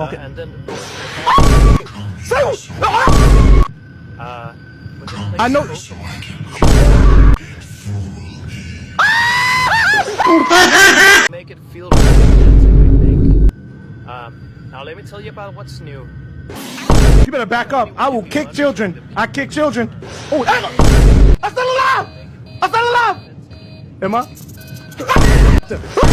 Okay. And then I know. make it feel really convincing, I think. Now let me tell you about what's new. You better back up. I will kick children. I kick children. Oh, I'm still alive. I'm still alive. Am I?